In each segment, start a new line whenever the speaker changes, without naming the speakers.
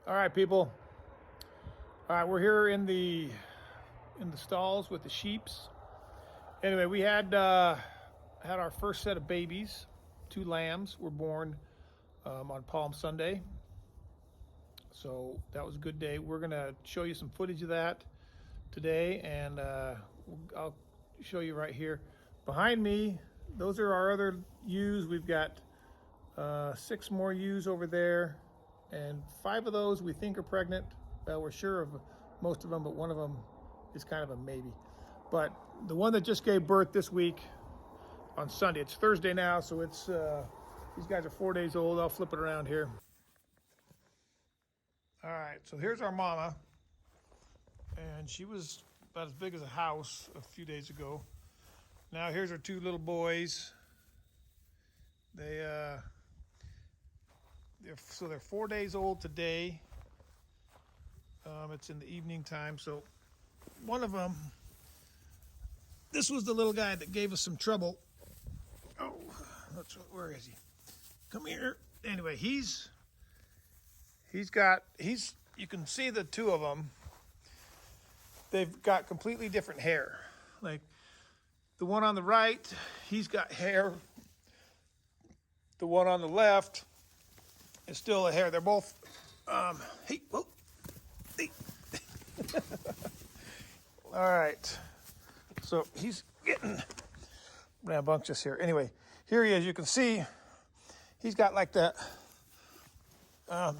All right, people. All right, we're here in the stalls with the sheeps. Anyway, we had our first set of babies. 2 lambs were born on Palm Sunday, so that was a good day. We're gonna show you some footage of that today, and I'll show you right here behind me. Those are our other ewes. We've got 6 more ewes over there, and 5 of those we think are pregnant. We're sure of most of them, but one of them is kind of a maybe. But the one that just gave birth this week on Sunday, it's Thursday now, so it's these guys are 4 days old. I'll flip it around here. All right, so here's our mama, and she was about as big as a house a few days ago. Now here's our 2 little boys. They're 4 days old today. It's in the evening time, so one of them, this was the little guy that gave us some trouble. Oh, where is he? Come here. Anyway, you can see the 2 of them. They've got completely different hair. Like the one on the right, he's got hair. The one on the left is still a hair. They're both, hey, whoa, hey. All right. So he's getting rambunctious here. Anyway, here he is. You can see he's got like that,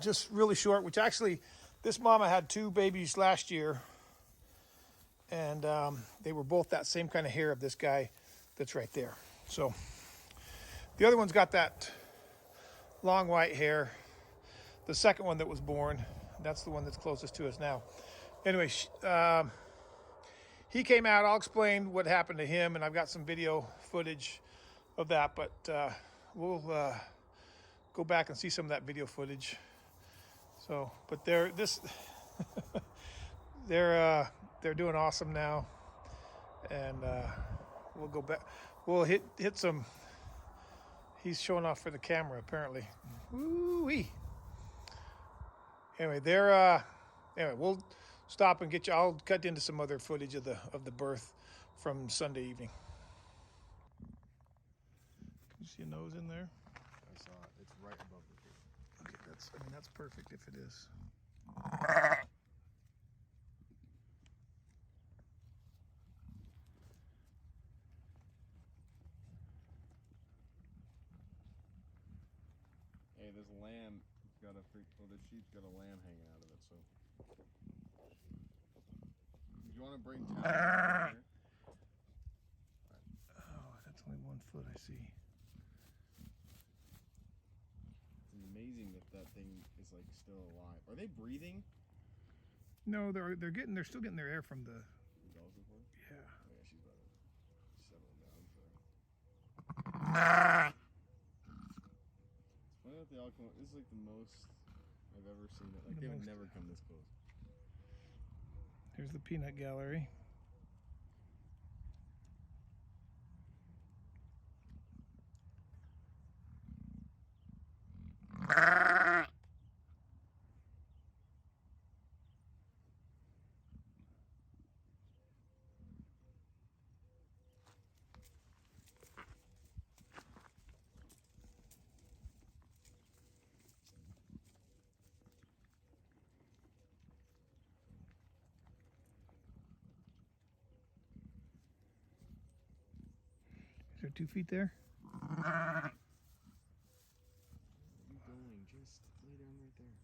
just really short, which actually this mama had 2 babies last year. And they were both that same kind of hair of this guy that's right there. So the other one's got that long white hair. The second one that was born, that's the one that's closest to us now. Anyway, he came out. I'll explain what happened to him, and I've got some video footage of that, but we'll go back and see some of that video footage. So, but they're doing awesome now, and we'll go back. We'll hit some. He's showing off for the camera apparently. Woo-wee. Anyway, anyway, we'll stop and get you. I'll cut into some other footage of the birth from Sunday evening. Can you see a nose in there?
I saw it. It's right above the feet.
Okay, that's perfect if it is.
Hey, this lamb got a this sheep's got a lamb hanging out of it, so. Do you want to bring Tally here?
Oh, that's only 1 foot I see.
It's amazing that thing is like still alive. Are they breathing?
No, they're still getting their air from the.
The dogs before?
Yeah.
Oh, yeah, she's about to settle down for. It's funny that they all come. This is like the most I've ever seen it. Like they would never come this close.
Here's the peanut gallery. Is there 2 feet there?
Where are you going? Just lay down right there.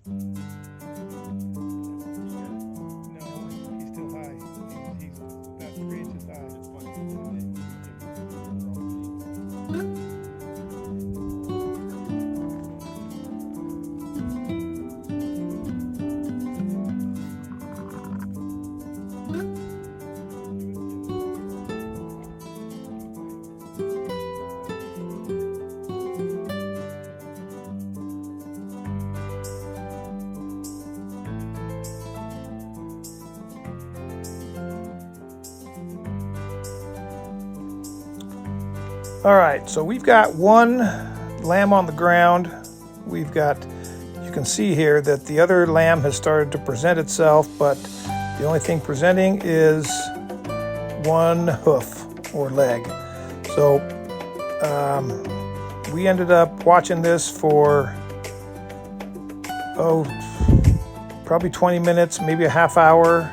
No, he's still high. He's about 3 inches high. All right, so we've got one lamb on the ground. We've got, you can see here that the other lamb has started to present itself, but the only thing presenting is one hoof or leg. So we ended up watching this for, probably 20 minutes, maybe a half hour.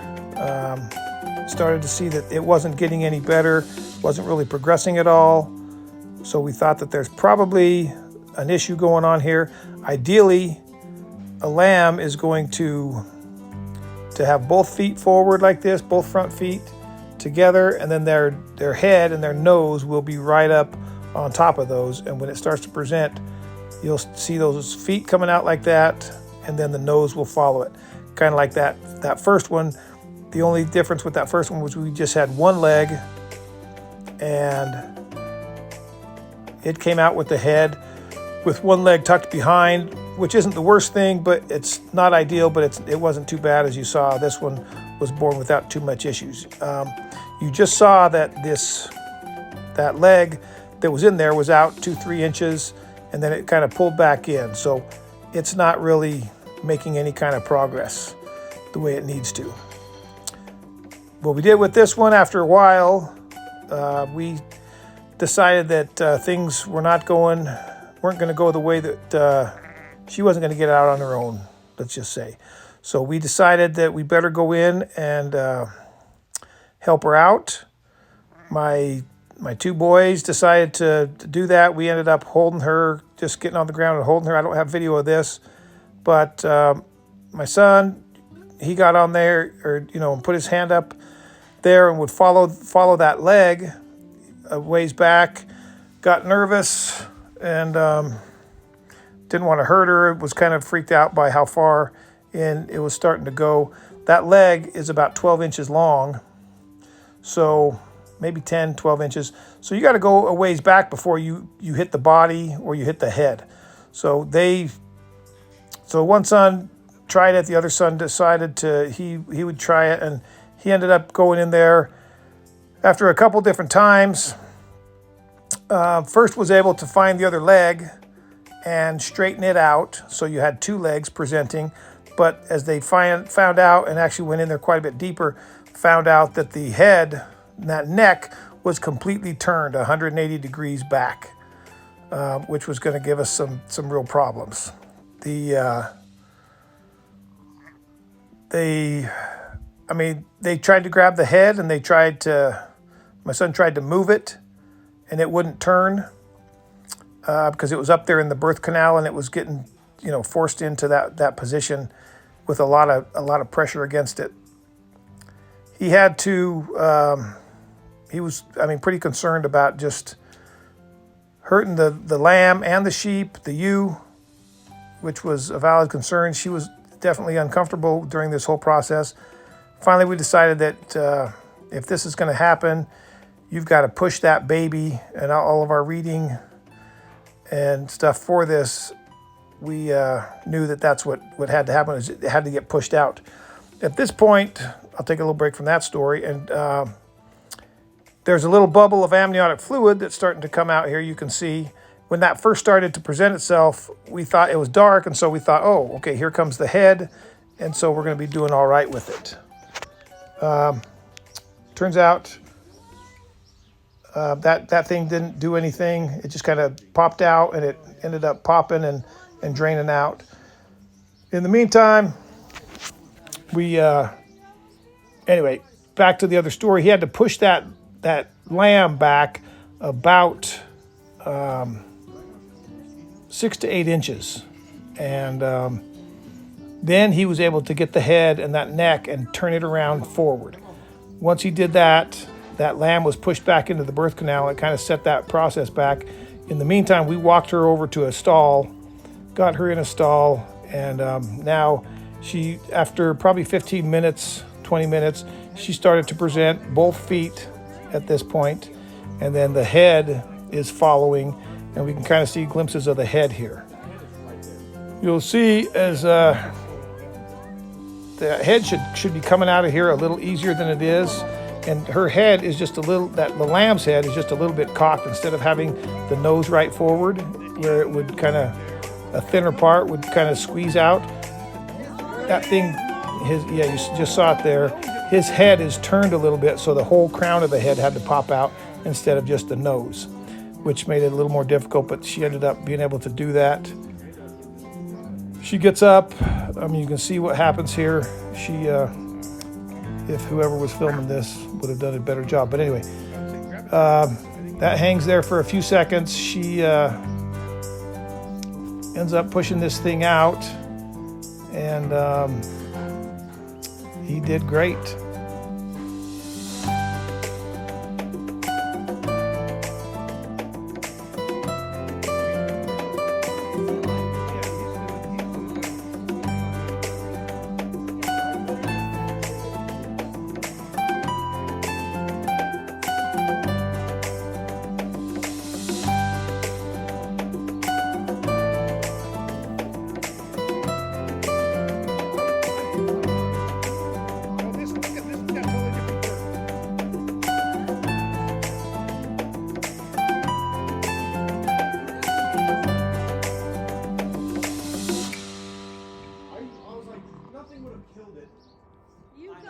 Started to see that it wasn't getting any better, wasn't really progressing at all. So we thought that there's probably an issue going on here. Ideally, a lamb is going to have both feet forward like this, both front feet together, and then their head and their nose will be right up on top of those. And when it starts to present, you'll see those feet coming out like that, and then the nose will follow it. Kind of like that first one. The only difference with that first one was we just had one leg, and it came out with the head with one leg tucked behind, which isn't the worst thing, but it's not ideal, but it wasn't too bad. As you saw, this one was born without too much issues. You just saw that that leg that was in there was out 2-3 inches, and then it kind of pulled back in. So it's not really making any kind of progress the way it needs to. What we did with this one, after a while, we decided that things weren't going to go the way that she wasn't going to get out on her own, let's just say. So we decided that we better go in and help her out. My two boys decided to do that. We ended up holding her, just getting on the ground and holding her. I don't have video of this, but my son, he got on there, and put his hand up there and would follow that leg a ways back, got nervous, and didn't want to hurt her. Was kind of freaked out by how far in it was starting to go. That leg is about 12 inches long, so maybe 10, 12 inches. So you got to go a ways back before you hit the body or you hit the head. So one son tried it, the other son decided he would try it, and he ended up going in there after a couple different times. First was able to find the other leg and straighten it out, so you had two legs presenting. But as they found out, and actually went in there quite a bit deeper, found out that the head, that neck, was completely turned 180 degrees back, which was going to give us some real problems. They tried to grab the head, and my son tried to move it, and it wouldn't turn because it was up there in the birth canal, and it was getting, forced into that position with a lot of pressure against it. He had to, he was pretty concerned about just hurting the lamb and the sheep, the ewe, which was a valid concern. She was definitely uncomfortable during this whole process. Finally, we decided that if this is going to happen, you've got to push that baby, and all of our reading and stuff for this, we knew that that's what had to happen. Is it had to get pushed out. At this point, I'll take a little break from that story, and there's a little bubble of amniotic fluid that's starting to come out here. You can see when that first started to present itself, we thought it was dark, and so we thought, oh, okay, here comes the head, and so we're going to be doing all right with it. Turns out that thing didn't do anything. It just kind of popped out, and it ended up popping and draining out. In the meantime, anyway, back to the other story. He had to push that lamb back about 6 to 8 inches. And then he was able to get the head and that neck and turn it around forward. Once he did that, that lamb was pushed back into the birth canal. It kind of set that process back. In the meantime, we walked her over to a stall, got her in a stall, and now she, after probably 15 minutes, 20 minutes, she started to present both feet at this point, and then the head is following, and we can kind of see glimpses of the head here. You'll see as the head should be coming out of here a little easier than it is. And her head is just a little, the lamb's head is just a little bit cocked. Instead of having the nose right forward, where it would kind of, a thinner part would kind of squeeze out. That thing, you just saw it there. His head is turned a little bit, so the whole crown of the head had to pop out instead of just the nose, which made it a little more difficult, but she ended up being able to do that. She gets up. I mean, you can see what happens here. She, if whoever was filming this would have done a better job. But anyway, that hangs there for a few seconds. She ends up pushing this thing out, and he did great.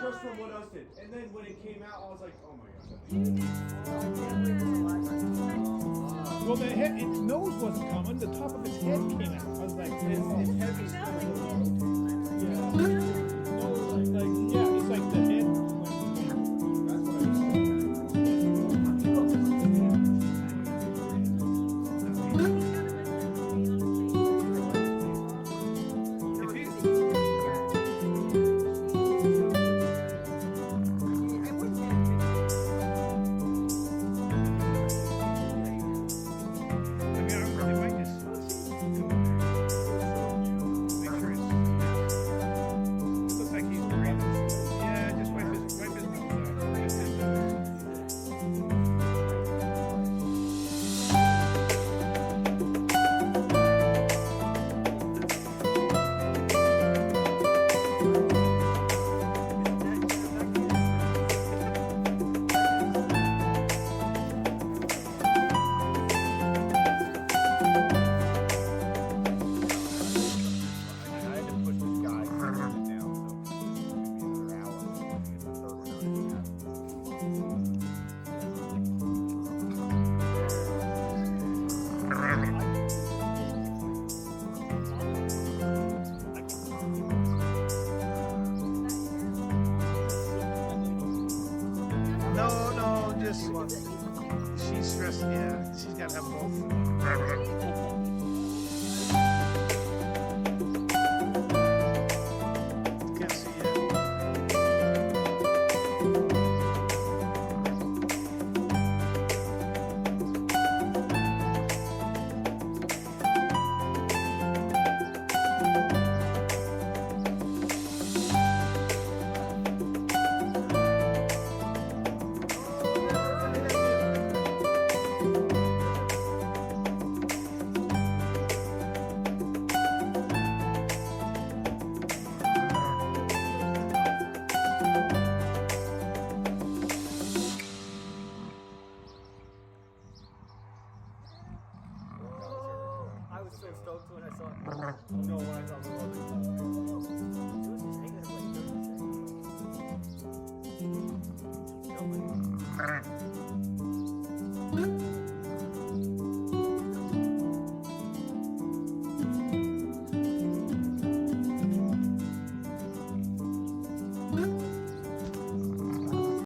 Just from what else did. And then when it came out, I was like, oh my gosh.
Well, the head, its nose wasn't coming. The top of its head came out. I was like, it's heavy stuff. Yeah. No, it's like the head. That's what I was she's stressed. Yeah, she's got to have both. Can't see it.
So stoked when I saw it. No, when I saw the other stuff. It was just hanging there like 30 seconds.